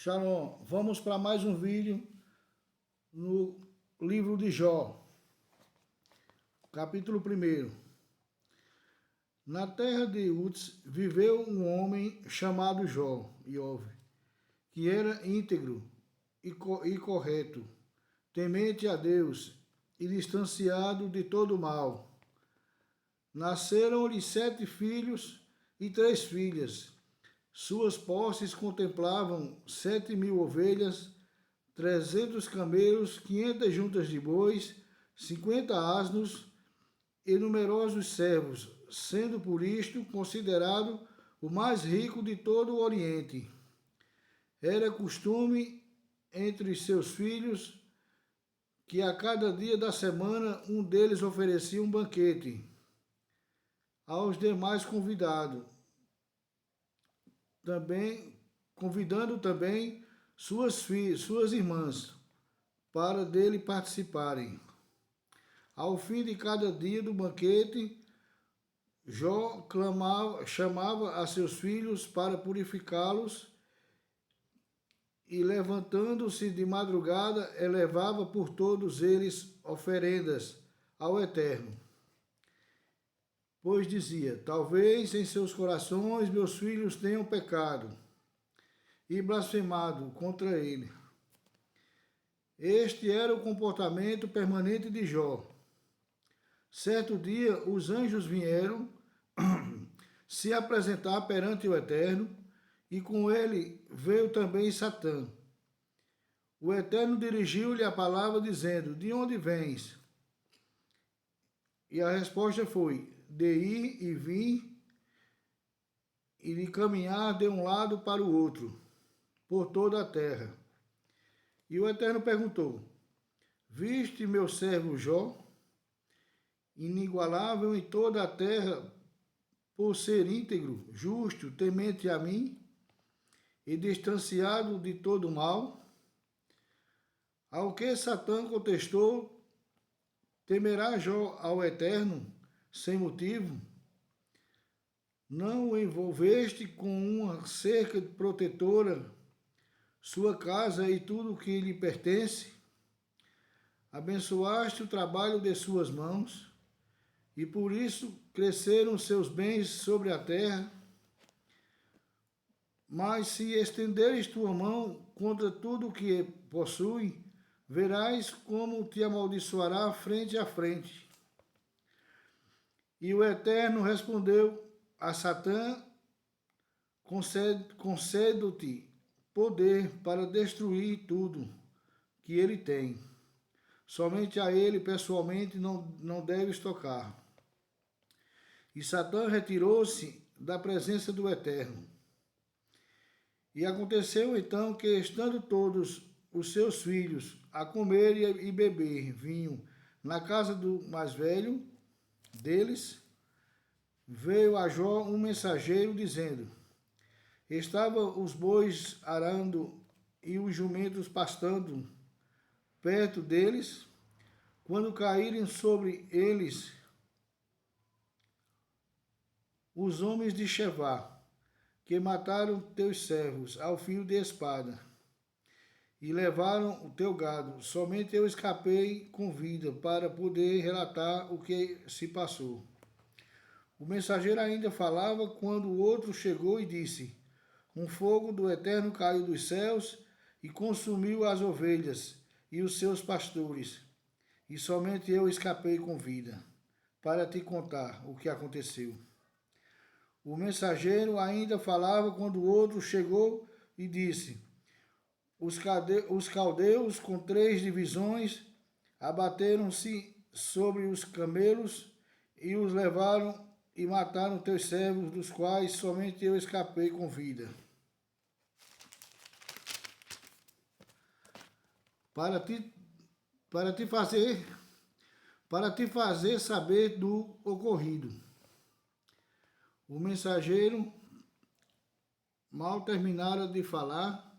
Shalom, vamos para mais um vídeo no livro de Jó, capítulo 1. Na terra de Uz viveu um homem chamado Iov, que era íntegro e correto, temente a Deus e distanciado de todo mal. Nasceram-lhe 7 filhos e 3 filhas. Suas posses contemplavam 7.000 ovelhas, 300 camelos, 500 juntas de bois, 50 asnos e numerosos servos, sendo por isto considerado o mais rico de todo o Oriente. Era costume entre seus filhos que a cada dia da semana um deles oferecia um banquete aos demais convidados, convidando também suas irmãs para dele participarem. Ao fim de cada dia do banquete, Jó chamava a seus filhos para purificá-los e, levantando-se de madrugada, elevava por todos eles oferendas ao Eterno. Pois dizia: talvez em seus corações meus filhos tenham pecado e blasfemado contra ele. Este era o comportamento permanente de Jó. Certo dia, os anjos vieram se apresentar perante o Eterno, e com ele veio também Satã. O Eterno dirigiu-lhe a palavra, dizendo: de onde vens? E a resposta foi: de ir e vir, e de caminhar de um lado para o outro, por toda a terra. E o Eterno perguntou: viste meu servo Jó, inigualável em toda a terra, por ser íntegro, justo, temente a mim, e distanciado de todo mal? Ao que Satã contestou: temerá Jó ao Eterno sem motivo? Não o envolveste com uma cerca protetora, sua casa e tudo o que lhe pertence? Abençoaste o trabalho de suas mãos, e por isso cresceram seus bens sobre a terra. Mas se estenderes tua mão contra tudo o que possui, verás como te amaldiçoará frente a frente. E o Eterno respondeu a Satã: concedo-te poder para destruir tudo que ele tem. Somente a ele pessoalmente não deves tocar. E Satã retirou-se da presença do Eterno. E aconteceu então que, estando todos os seus filhos a comer e beber vinho na casa do mais velho deles, veio a Jó um mensageiro dizendo: estavam os bois arando e os jumentos pastando perto deles, quando caírem sobre eles os homens de Shevá, que mataram teus servos ao fio de espada, e levaram o teu gado. Somente eu escapei com vida, para poder relatar o que se passou. O mensageiro ainda falava, quando o outro chegou e disse: um fogo do Eterno caiu dos céus e consumiu as ovelhas e os seus pastores, e somente eu escapei com vida, para te contar o que aconteceu. O mensageiro ainda falava, quando o outro chegou e disse: os caldeus, com 3 divisões, abateram-se sobre os camelos e os levaram e mataram teus servos, dos quais somente eu escapei com vida. Para te fazer saber do ocorrido. O mensageiro mal terminara de falar,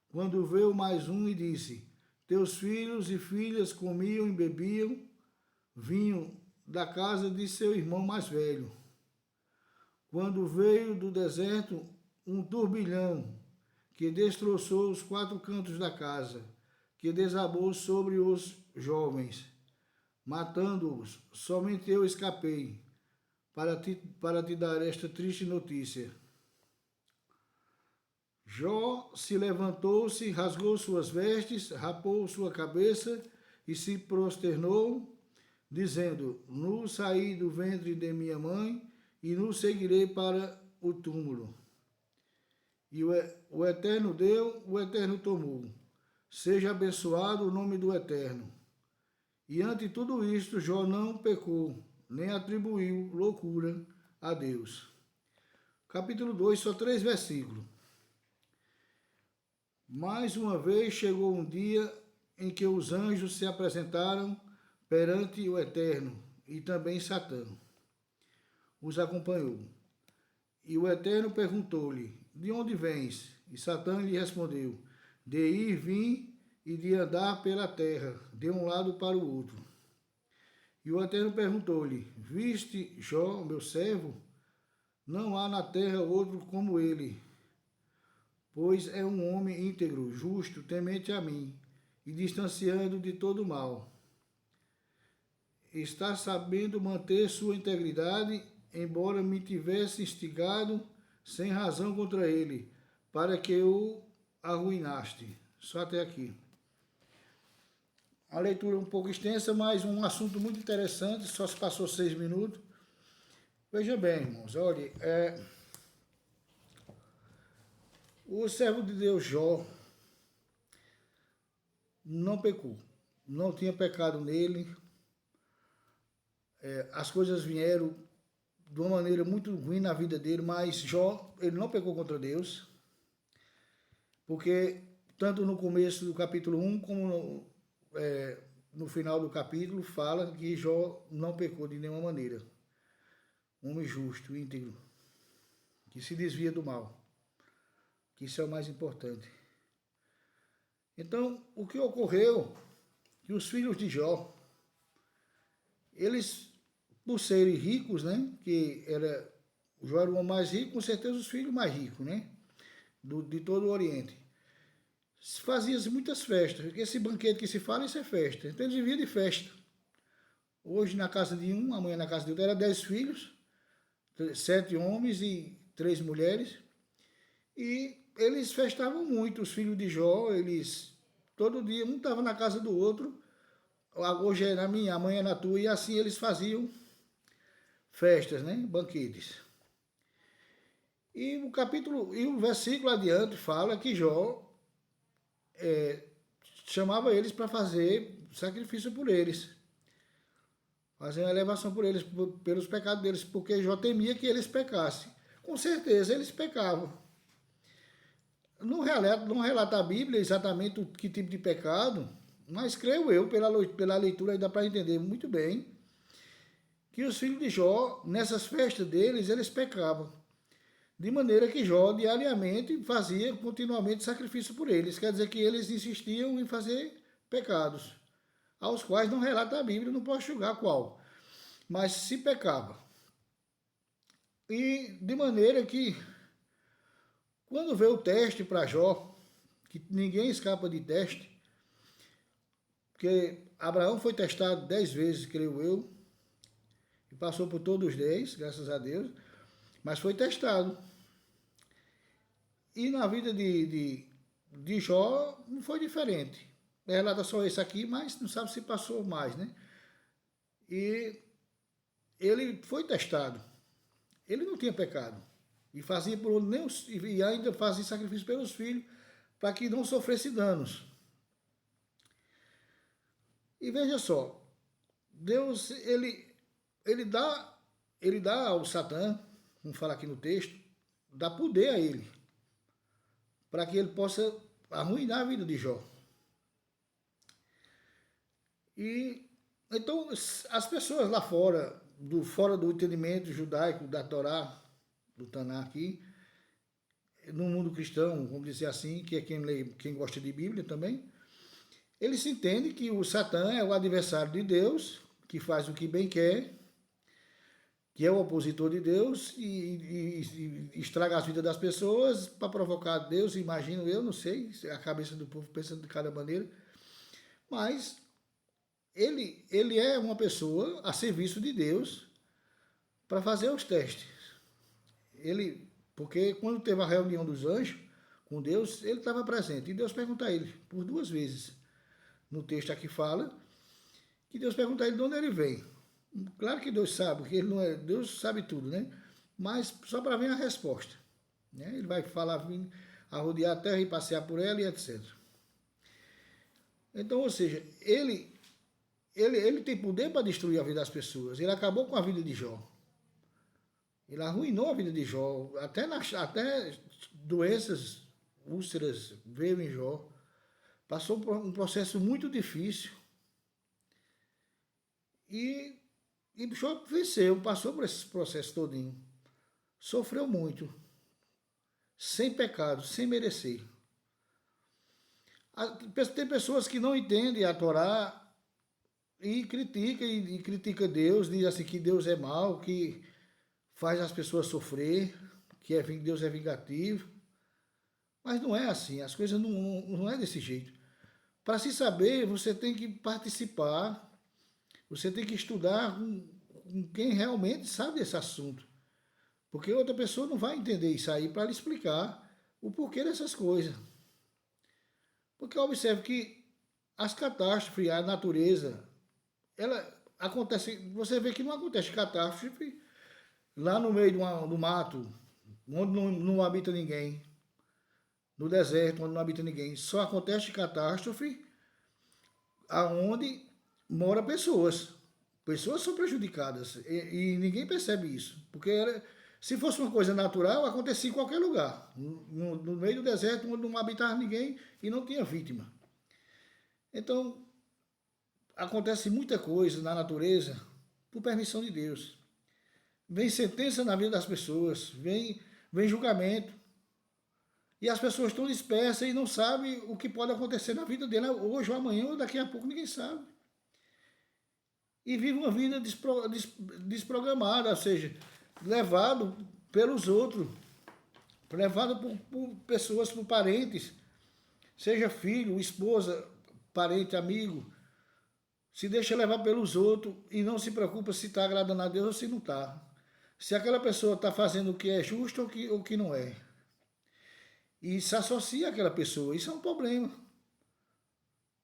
quando veio mais um e disse: teus filhos e filhas comiam e bebiam vinho da casa de seu irmão mais velho. Quando veio do deserto um turbilhão que destroçou os 4 cantos da casa, que desabou sobre os jovens, matando-os. Somente eu escapei para te dar esta triste notícia. Jó se levantou-se, rasgou suas vestes, rapou sua cabeça e se prosternou, dizendo: Nu saí do ventre de minha mãe e nu seguirei para o túmulo. E o Eterno deu, o Eterno tomou. Seja abençoado o nome do Eterno. E ante tudo isto, Jó não pecou, nem atribuiu loucura a Deus. Capítulo 2, só 3 versículos. Mais uma vez chegou um dia em que os anjos se apresentaram perante o Eterno, e também Satã os acompanhou. E o Eterno perguntou-lhe: De onde vens? E Satã lhe respondeu: De ir, vim, e de andar pela terra, de um lado para o outro. E o Eterno perguntou-lhe: Viste Jó, meu servo? Não há na terra outro como ele, pois é um homem íntegro, justo, temente a mim, e distanciando de todo mal. Está sabendo manter sua integridade, embora me tivesse instigado sem razão contra ele, para que o arruinaste. Só até aqui. A leitura é um pouco extensa, mas um assunto muito interessante, só se passou 6 minutos. Veja bem, irmãos, olha, o servo de Deus Jó não pecou, não tinha pecado nele. As coisas vieram de uma maneira muito ruim na vida dele, mas Jó, ele não pecou contra Deus, porque tanto no começo do capítulo 1 como no final do capítulo fala que Jó não pecou de nenhuma maneira. Homem justo, íntegro, que se desvia do mal, que isso é o mais importante. Então, o que ocorreu, que os filhos de Jó, eles, por serem ricos, né, Jó era o homem mais rico, com certeza os filhos mais ricos, né, de todo o Oriente. Fazia-se muitas festas, porque esse banquete que se fala, isso é festa. Então eles viviam de festa. Hoje na casa de um, amanhã na casa de outro, era 10 filhos, 7 homens e 3 mulheres. E eles festavam muito, os filhos de Jó, eles, todo dia, um estava na casa do outro, hoje é na minha, amanhã é na tua, e assim eles faziam festas, né, banquetes. E o versículo adiante fala que Jó chamava eles para fazer sacrifício por eles, fazer uma elevação por eles, pelos pecados deles, porque Jó temia que eles pecassem. Com certeza eles pecavam. Não relata a Bíblia exatamente que tipo de pecado, mas creio eu, pela leitura, aí dá para entender muito bem, que os filhos de Jó, nessas festas deles, eles pecavam. De maneira que Jó diariamente fazia continuamente sacrifício por eles. Quer dizer que eles insistiam em fazer pecados, aos quais não relata a Bíblia, não posso julgar qual, mas se pecava. E de maneira que, quando veio o teste para Jó, que ninguém escapa de teste, porque Abraão foi testado 10 vezes, creio eu, e passou por todos os 10, graças a Deus, mas foi testado. E na vida de Jó não foi diferente. Relata só esse aqui, mas não sabe se passou mais, né? E ele foi testado. Ele não tinha pecado. E fazia e ainda fazia sacrifício pelos filhos para que não sofresse danos. E veja só, Deus, ele dá ao Satã, vamos falar aqui no texto, dá poder a ele, para que ele possa arruinar a vida de Jó. E então as pessoas lá fora do entendimento judaico da Torá, do Taná aqui, no mundo cristão, vamos dizer assim, que é quem gosta de Bíblia também, eles entendem que o Satã é o adversário de Deus, que faz o que bem quer, que é o opositor de Deus e estraga as vidas das pessoas para provocar Deus, imagino eu, não sei, a cabeça do povo pensa de cada maneira, mas ele é uma pessoa a serviço de Deus para fazer os testes. Porque quando teve a reunião dos anjos com Deus, ele estava presente. E Deus pergunta a ele, por 2 vezes, no texto aqui fala, que Deus pergunta a ele de onde ele vem. Claro que Deus sabe, que ele não é, Deus sabe tudo, né? Mas só para ver a resposta. Né? Ele vai falar, vir a rodear a terra e passear por ela e etc. Então, ou seja, ele tem poder para destruir a vida das pessoas. Ele acabou com a vida de Jó. Ele arruinou a vida de Jó. Até doenças, úlceras, veio em Jó. Passou por um processo muito difícil. E Jó venceu, passou por esse processo todinho. Sofreu muito. Sem pecado, sem merecer. Tem pessoas que não entendem a Torá e critica Deus, diz assim que Deus é mau, que faz as pessoas sofrer, que Deus é vingativo. Mas não é assim, as coisas não é desse jeito. Para se saber, você tem que participar, você tem que estudar com quem realmente sabe desse assunto. Porque outra pessoa não vai entender isso aí para lhe explicar o porquê dessas coisas. Porque observe que as catástrofes, a natureza, ela acontece, você vê que não acontece catástrofe lá no meio do mato, onde não habita ninguém, no deserto, onde não habita ninguém. Só acontece catástrofe aonde moram pessoas. Pessoas são prejudicadas e ninguém percebe isso. Porque se fosse uma coisa natural, acontecia em qualquer lugar. No meio do deserto, onde não habitava ninguém e não tinha vítima. Então, acontece muita coisa na natureza por permissão de Deus. Vem sentença na vida das pessoas, vem julgamento. E as pessoas estão dispersas e não sabem o que pode acontecer na vida dela hoje ou amanhã ou daqui a pouco, ninguém sabe. E vive uma vida desprogramada, ou seja, levado pelos outros, levado por pessoas, por parentes, seja filho, esposa, parente, amigo, se deixa levar pelos outros e não se preocupa se está agradando a Deus ou se não está. Se aquela pessoa está fazendo o que é justo ou o que não é. E se associa àquela pessoa, isso é um problema.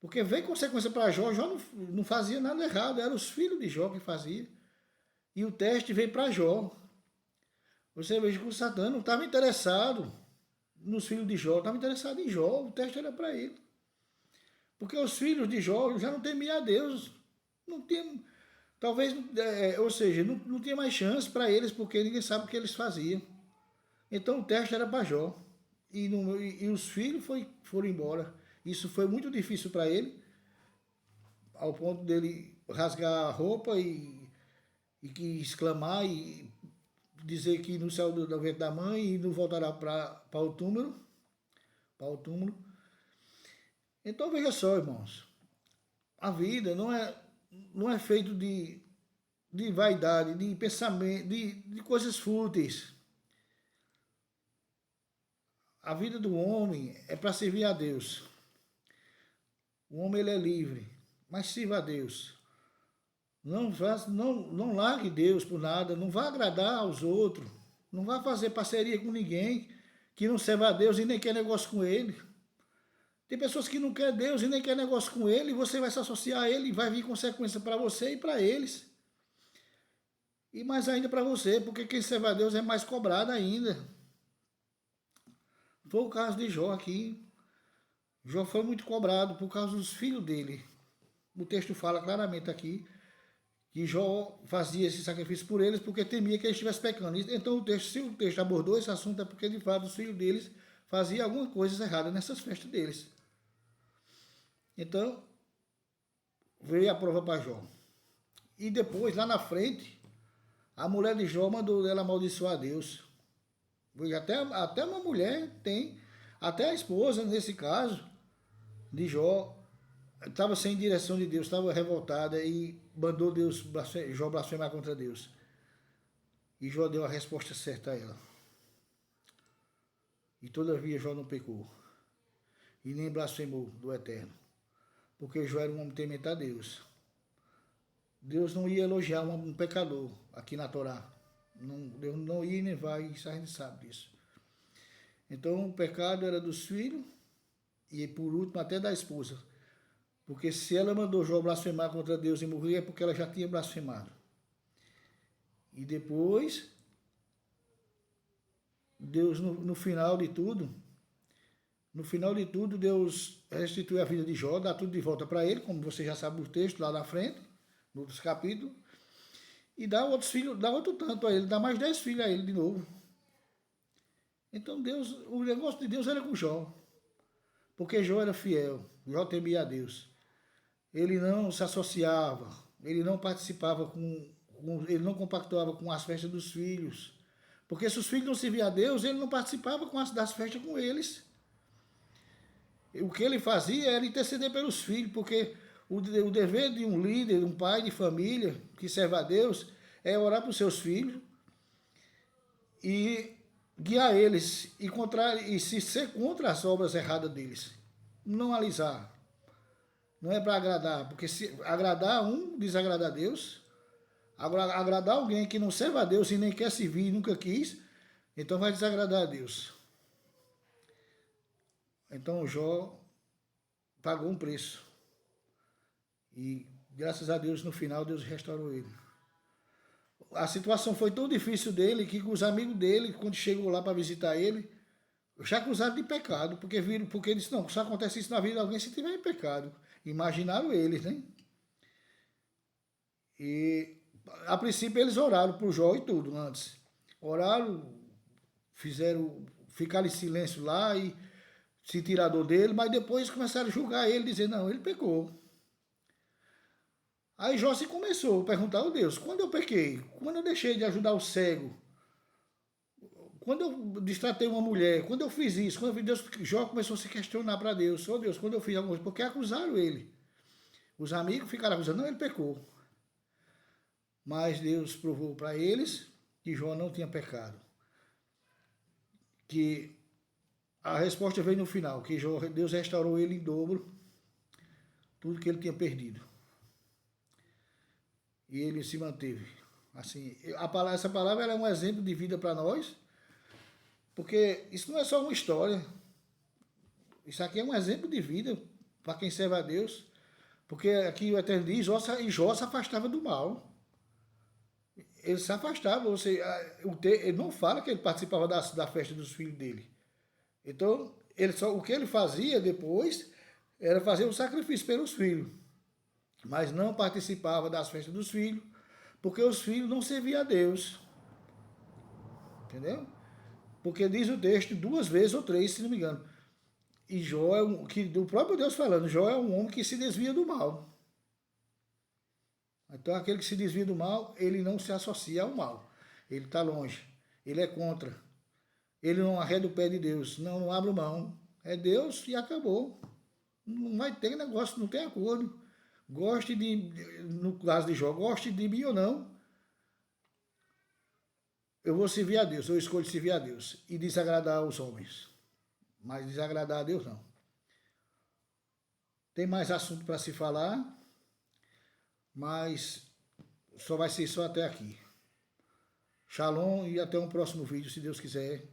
Porque veio consequência para Jó, Jó não fazia nada errado, eram os filhos de Jó que faziam. E o teste veio para Jó. Você veja que o Satã não estava interessado nos filhos de Jó, estava interessado em Jó, o teste era para ele. Porque os filhos de Jó já não temiam a Deus, não tinha, talvez, ou seja, não tinha mais chance para eles, porque ninguém sabe o que eles faziam. Então o teste era para Jó. E os filhos foram embora. Isso foi muito difícil para ele, ao ponto dele rasgar a roupa e que exclamar e dizer que não saiu do ventre da mãe e não voltará para o túmulo. Para o túmulo. Então veja só, irmãos, a vida não é feito de vaidade, de pensamento, de coisas fúteis. A vida do homem é para servir a Deus. O homem ele é livre, mas sirva a Deus. Não largue Deus por nada, não vá agradar aos outros, não vá fazer parceria com ninguém que não serve a Deus e nem quer negócio com ele. Tem pessoas que não querem Deus e nem quer negócio com ele, e você vai se associar a ele e vai vir consequência para você e para eles. E mais ainda para você, porque quem serve a Deus é mais cobrado ainda. Foi o caso de Jó aqui. Jó foi muito cobrado por causa dos filhos dele. O texto fala claramente aqui que Jó fazia esse sacrifício por eles porque temia que eles estivessem pecando. Então, se o texto abordou esse assunto, é porque, de fato, os filhos deles faziam alguma coisa errada nessas festas deles. Então, veio a prova para Jó. E depois, lá na frente, a mulher de Jó mandou ela amaldiçoar a Deus. Até uma mulher tem, até a esposa, nesse caso, de Jó, estava sem direção de Deus, estava revoltada e mandou Jó blasfemar contra Deus. E Jó deu a resposta certa a ela. E todavia Jó não pecou. E nem blasfemou do Eterno. Porque Jó era um homem temente a Deus. Deus não ia elogiar um pecador aqui na Torá. Não, Deus não ia nem vai, isso a gente sabe disso. Então o pecado era dos filhos e por último até da esposa. Porque se ela mandou Jó blasfemar contra Deus e morrer é porque ela já tinha blasfemado. E depois, Deus no final de tudo, Deus restitui a vida de Jó, dá tudo de volta para ele, como você já sabe o texto lá na frente, no outros capítulos, e dá outros filhos, dá outro tanto a ele, dá mais 10 filhos a ele de novo. Então Deus, o negócio de Deus era com Jó, porque Jó era fiel, Jó temia a Deus. Ele não se associava, ele não participava ele não compactuava com as festas dos filhos. Porque se os filhos não serviam a Deus, ele não participava das festas com eles. O que ele fazia era interceder pelos filhos, porque o dever de um líder, um pai de família que serve a Deus, é orar para os seus filhos e guiar eles e se ser contra as obras erradas deles. Não alisar. Não é para agradar, porque se agradar um, desagradar a Deus. Agora, agradar alguém que não serve a Deus e nem quer servir e nunca quis, então vai desagradar a Deus. Então Jó pagou um preço. E graças a Deus, no final, Deus restaurou ele. A situação foi tão difícil dele que os amigos dele, quando chegou lá para visitar ele, já acusaram de pecado, porque ele disse, não, só acontece isso na vida de alguém se tiver em pecado. Imaginaram eles, né? E a princípio eles oraram por Jó e tudo antes. Oraram, ficaram em silêncio lá e se tiraram dele, mas depois começaram a julgar ele, dizer, não, ele pecou. Aí Jó se começou a perguntar ao Deus, quando eu pequei? Quando eu deixei de ajudar o cego? Quando eu destratei uma mulher? Quando eu fiz isso? Quando eu fiz Deus, Jó começou a se questionar para Deus, oh Deus, quando eu fiz alguma coisa? Porque acusaram ele. Os amigos ficaram acusando, não, ele pecou. Mas Deus provou para eles que Jó não tinha pecado. Que a resposta veio no final, que Deus restaurou ele em dobro, tudo que ele tinha perdido. E ele se manteve. Assim, essa palavra é um exemplo de vida para nós, porque isso não é só uma história. Isso aqui é um exemplo de vida para quem serve a Deus. Porque aqui o Eterno diz, Jó se afastava do mal. Ele se afastava, ele não fala que ele participava da festa dos filhos dele. Então, o que ele fazia depois era fazer o sacrifício pelos filhos. Mas não participava das festas dos filhos, porque os filhos não serviam a Deus. Entendeu? Porque diz o texto 2 vezes ou 3, se não me engano. E Jó o próprio Deus falando, Jó é um homem que se desvia do mal. Então aquele que se desvia do mal, ele não se associa ao mal. Ele está longe. Ele é contra. Ele não arreda o pé de Deus. Não abre mão. É Deus e acabou. Não vai ter negócio, não tem acordo. Goste no caso de Jó, goste de mim ou não, eu vou servir a Deus, eu escolho servir a Deus e desagradar aos homens. Mas desagradar a Deus não. Tem mais assunto para se falar, mas só vai ser só até aqui. Shalom e até um próximo vídeo, se Deus quiser.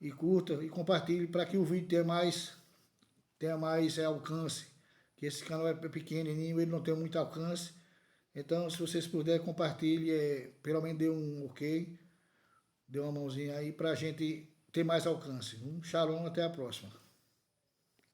E curta e compartilhe para que o vídeo tenha mais alcance. Que esse canal é pequenininho, ele não tem muito alcance. Então, se vocês puderem, compartilhe, pelo menos dê um ok, dê uma mãozinha aí para a gente ter mais alcance. Shalom, até a próxima.